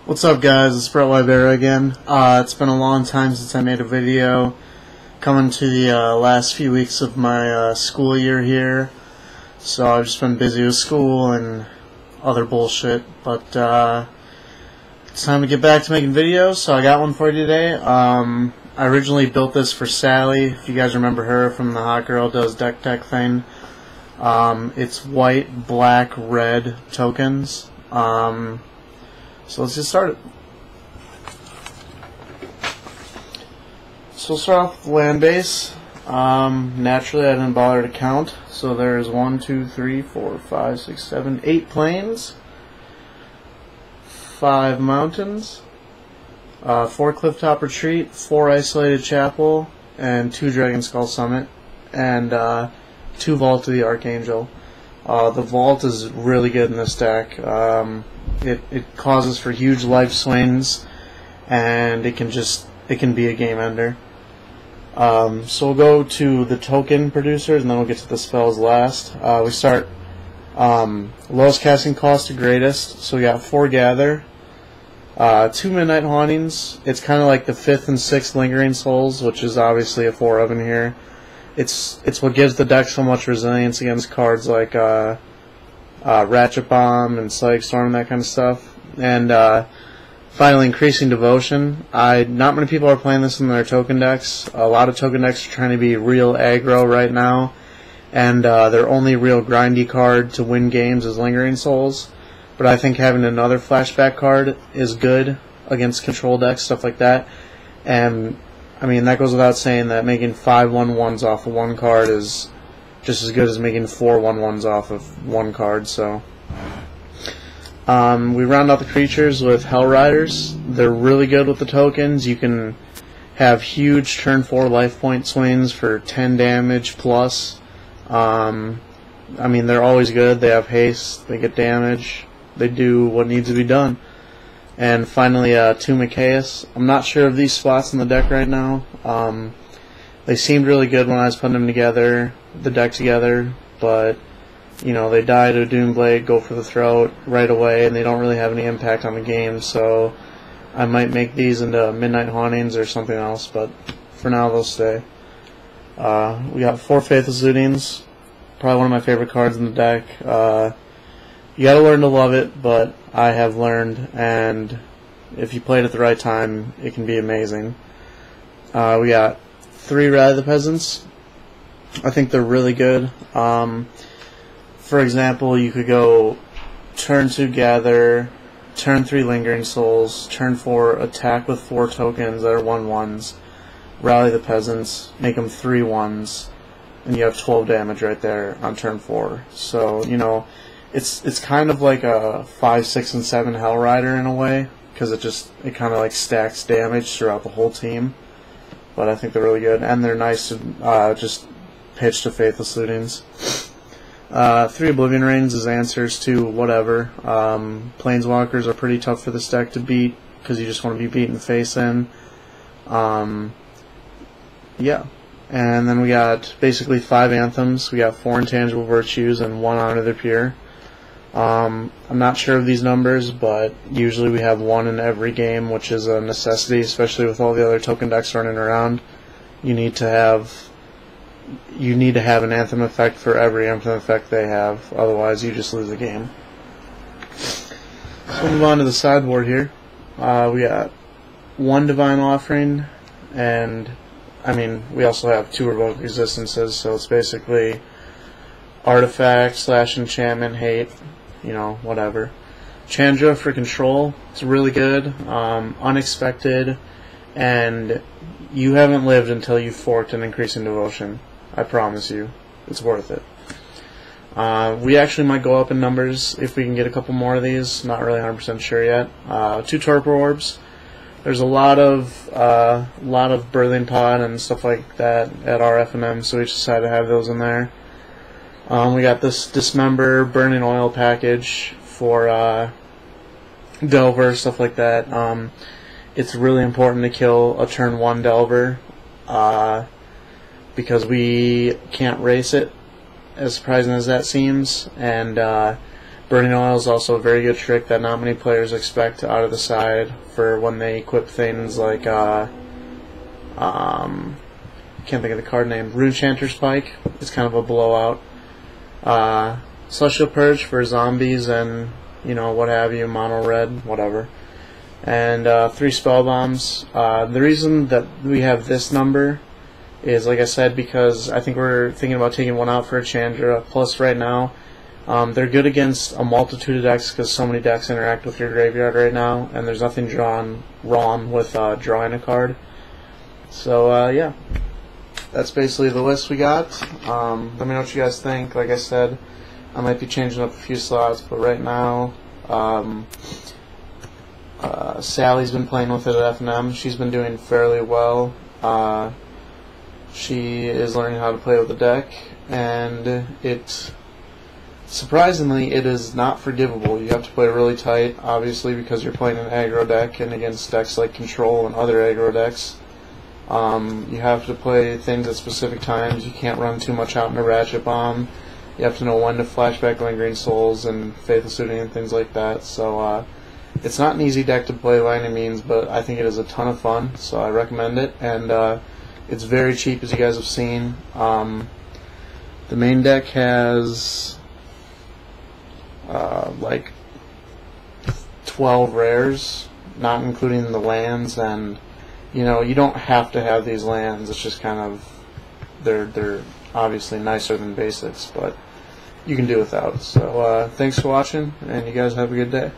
What's up, guys? It's Wbr again. It's been a long time since I made a video. Coming to the last few weeks of my school year here, so I've just been busy with school and other bullshit. But it's time to get back to making videos, so I got one for you today. I originally built this for Sally, if you guys remember her from the Hot Girl Does Deck Tech thing. It's white, black, red tokens. So let's get started. So we'll start off with the land base. Naturally, I didn't bother to count. So there's 1, 2, 3, 4, 5, 6, 7, 8 plains, 5 mountains, 4 clifftop retreat, 4 isolated chapel, and 2 dragon skull summit, and 2 vault of the archangel. The vault is really good in this deck. It causes for huge life swings, and it can be a game ender. So we'll go to the token producers, and then we'll get to the spells last. We start lowest casting cost to greatest. So we got 4 gather, 2 midnight hauntings. It's kind of like the 5th and 6th lingering souls, which is obviously a 4 of in here. It's what gives the deck so much resilience against cards like Ratchet Bomb and Psychic Storm and that kind of stuff. And finally, increasing devotion. Not many people are playing this in their token decks. A lot of token decks are trying to be real aggro right now, and their only real grindy card to win games is Lingering Souls. But I think having another flashback card is good against control decks, stuff like that. And I mean, that goes without saying that making 5 1/1s off of 1 card is just as good as making 4 1/1s off of 1 card. So we round out the creatures with Hell Riders. They're really good with the tokens. You can have huge turn 4 life point swings for 10 damage plus. I mean, they're always good. They have haste. They get damage. They do what needs to be done. And finally, 2 Micaeus. I'm not sure of these spots in the deck right now. They seemed really good when I was putting them together, the deck together, but you know, they die to a Doomblade, go for the throat right away, and they don't really have any impact on the game. So I might make these into Midnight Hauntings or something else, but for now they'll stay. We got 4 Faithless Lootings, probably one of my favorite cards in the deck. You gotta learn to love it, but I have learned, and if you play it at the right time, it can be amazing. We got 3 Rally the Peasants. I think they're really good. For example, you could go turn 2 Gather, turn 3 Lingering Souls, turn 4 attack with 4 tokens that are 1/1s, Rally the Peasants, make them 3/1s, and you have 12 damage right there on turn 4. So, you know, it's kind of like a 5, 6, and 7 Hell Rider in a way, because it kind of like stacks damage throughout the whole team. But I think they're really good, and they're nice to just pitch to Faithless Lootings. 3 Oblivion Rings is answers to whatever. Planeswalkers are pretty tough for this deck to beat, because you just want to be beaten face in. Yeah. And then we got basically 5 Anthems. We got 4 Intangible Virtues and 1 Honor the Pure. I'm not sure of these numbers, but usually we have 1 in every game, which is a necessity, especially with all the other token decks running around. You need to have an Anthem effect for every Anthem effect they have, otherwise you just lose the game. So we'll move on to the sideboard here. We got 1 Divine Offering, and I mean, we also have 2 Revoke Resistances, so it's basically Artifact / Enchantment, Hate, you know, whatever. Chandra for control. It's really good, unexpected, and you haven't lived until you've forked an Increasing Devotion. I promise you, it's worth it. We actually might go up in numbers if we can get a couple more of these. Not really 100% sure yet. 2 Torpor Orbs. There's a lot of Birthing Pod and stuff like that at our F&M, so we just decided to have those in there. We got this Dismember Burning Oil package for Delver, stuff like that. It's really important to kill a turn 1 Delver because we can't race it, as surprising as that seems, and Burning Oil is also a very good trick that not many players expect out of the side for when they equip things like can't think of the card name. Runechanter's Pike is kind of a blowout. Celestial Purge for zombies and what have you, mono red, whatever. And 3 spell bombs. The reason that we have this number is, like I said, because I think we're thinking about taking one out for a Chandra. Plus, right now, they're good against a multitude of decks because so many decks interact with your graveyard right now, and there's nothing wrong with drawing a card. So yeah, that's basically the list we got. Let me know what you guys think. Like I said, I might be changing up a few slots, but right now, Sally's been playing with it at FNM. She's been doing fairly well. She is learning how to play with the deck, and surprisingly, it is not forgivable. You have to play really tight, obviously, because you're playing an aggro deck, and against decks like Control and other aggro decks, you have to play things at specific times. You can't run too much out in a Ratchet Bomb. You have to know when to flashback Lingering Souls and Faithful Suiting and things like that. So it's not an easy deck to play by any means, but I think it is a ton of fun, so I recommend it. And it's very cheap, as you guys have seen. The main deck has like 12 rares, not including the lands, and you don't have to have these lands. It's just kind of they're obviously nicer than basics, but you can do without. So thanks for watching, and you guys have a good day.